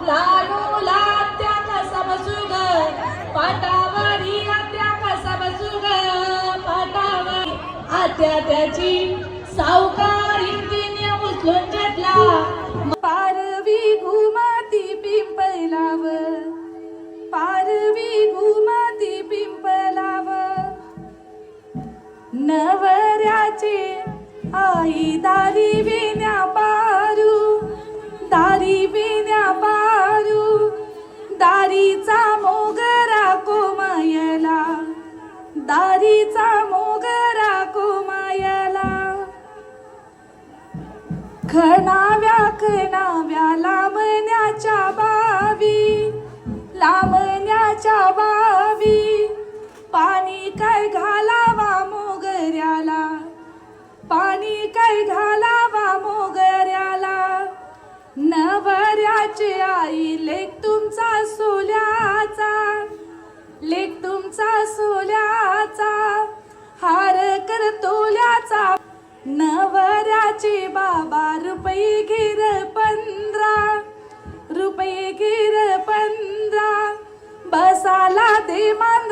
लाडू लात्या कसा बसू ग पाटावरी आत्या कसा बसू ग पाटावर आत्या त्याची सावकारी तिने उचलून घेतला पारवी घुमाती पिंपलावर पारवी घुमाती पिंपलावर नवऱ्याचे आई दारी विण्या पारू दारी विण्या पारू दारीचा मोगरा कोमायला दारीचा मोगरा कोमायला खणाव्या लांबण्याच्या बावी पाणी काय घालावा मोगऱ्याला पाणी काय घालावा मोगऱ्याला नवऱ्याची आई लेक तुमचा सोल्याचा हार करतोल्याचा नवऱ्याचे बाबा रुपये घेर 15 बसाला दे मांद्रा